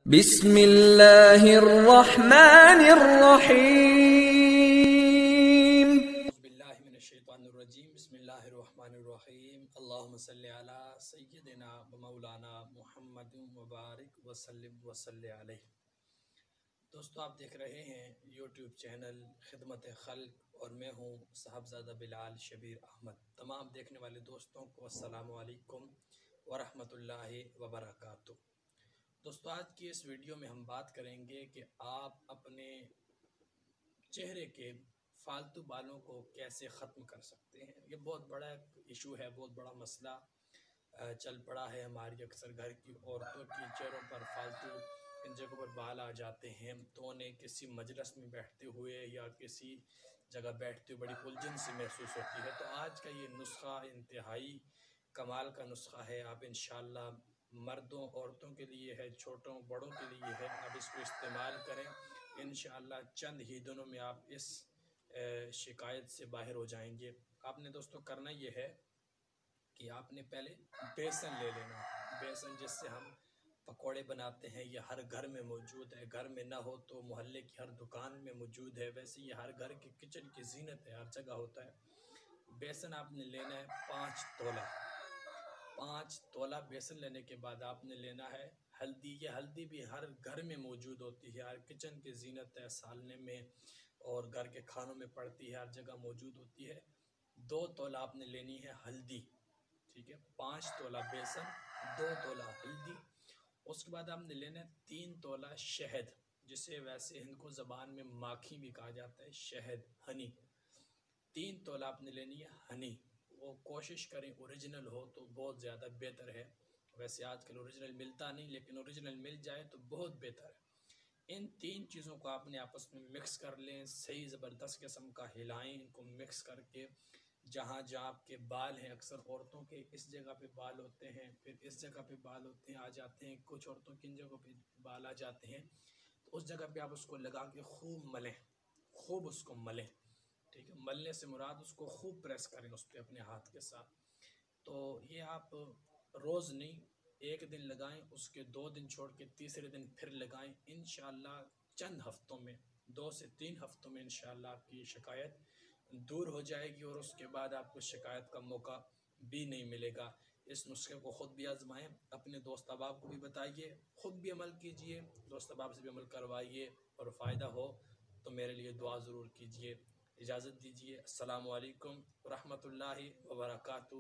بسم اللہ الرحمن الرحیم۔ اعوذ باللہ من الشیطان الرجیم، بسم اللہ الرحمن الرحیم۔ اللہم صلی علی سیدنا و مولانا محمد مبارک وسلم علیہ۔ دوستو، آپ دیکھ رہے ہیں یوٹیوب چینل خدمت خلق اور میں ہوں صاحبزادہ بلال شبیر احمد۔ تمام دیکھنے والے دوستوں کو السلام علیکم ورحمۃ اللہ وبرکاتہ۔ دوستو، آج کی اس ویڈیو میں ہم بات کریں گے کہ آپ اپنے چہرے کے فالتو بالوں کو کیسے ختم کر سکتے ہیں۔ یہ بہت بڑا ایشو ہے، بہت بڑا مسئلہ چل پڑا ہے ہماری اکثر گھر کی عورتوں کی چہروں پر فالتو ان جگہوں پر بال آ جاتے ہیں، تو انہیں کسی مجلس میں بیٹھتے ہوئے یا کسی جگہ بیٹھتے ہوئے بڑی الجھن سی محسوس ہوتی ہے۔ تو آج کا یہ نسخہ انتہائی کمال کا نسخہ ہے۔ آپ انشاءاللہ مردوں عورتوں کے لیے ہے، چھوٹوں بڑوں کے لیے ہے، آپ اس کو استعمال کریں۔ انشاءاللہ چند ہی دنوں میں آپ اس شکایت سے باہر ہو جائیں گے۔ آپ نے دوستو کرنا یہ ہے کہ آپ نے پہلے بیسن لے لینا۔ بیسن جس سے ہم پکوڑے بناتے ہیں، یہ ہر گھر میں موجود ہے، گھر میں نہ ہو تو محلے کی ہر دکان میں موجود ہے۔ ویسے یہ ہر گھر کے کچن کی زینت ہے، ہر جگہ ہوتا ہے۔ بیسن آپ نے لینا ہے 5 تولہ۔ 5 تولہ بیسن لینے کے بعد آپ نے لینا ہے ہلدی۔ یہ ہلدی بھی ہر گھر میں موجود ہوتی ہے، ہر کچن کی زینت ہے، سالنے میں اور گھر کے کھانوں میں پڑتی ہے، ہر جگہ موجود ہوتی ہے۔ 2 تولہ آپ نے لینی ہے ہلدی، ٹھیک ہے۔ 5 تولہ بیسن، 2 تولہ ہلدی۔ اس کے بعد آپ نے لینا ہے 3 تولہ شہد، جسے ویسے ہندکو زبان میں ماکھی بھی کہا جاتا ہے، شہد، ہنی۔ 3 تولہ آپ نے لینی ہے ہنی۔ وہ کوشش کریں اوریجنل ہو تو بہت زیادہ بہتر ہے۔ ویسے آج کل اوریجنل ملتا نہیں، لیکن اوریجنل مل جائے تو بہت بہتر ہے۔ ان 3 چیزوں کو آپ نے آپس میں مکس کر لیں، صحیح زبردست قسم کا ہلائیں ان کو مکس کر کے۔ جہاں جہاں آپ کے بال ہیں، اکثر عورتوں کے اس جگہ پہ بال ہوتے ہیں، پھر اس جگہ پہ بال ہوتے ہیں آ جاتے ہیں، کچھ عورتوں کی ان جگہوں پہ بال آ جاتے ہیں، تو اس جگہ پہ آپ اس کو لگا کے خوب ملیں، خوب اس کو ملیں، ٹھیک ہے۔ ملنے سے مراد اس کو خوب پریس کریں اس پہ اپنے ہاتھ کے ساتھ۔ تو یہ آپ روز نہیں، ایک دن لگائیں، اس کے 2 دن چھوڑ کے تیسرے دن پھر لگائیں۔ انشاءاللہ چند ہفتوں میں، 2 سے 3 ہفتوں میں انشاءاللہ آپ کی شکایت دور ہو جائے گی، اور اس کے بعد آپ کو شکایت کا موقع بھی نہیں ملے گا۔ اس نسخے کو خود بھی آزمائیں، اپنے دوست احباب کو بھی بتائیے، خود بھی عمل کیجئے، دوست احباب سے بھی عمل کروائیے، اور فائدہ ہو تو میرے لیے دعا ضرور کیجئے۔ اجازت دیجئے، السلام علیکم ورحمۃ اللہ وبرکاتہ۔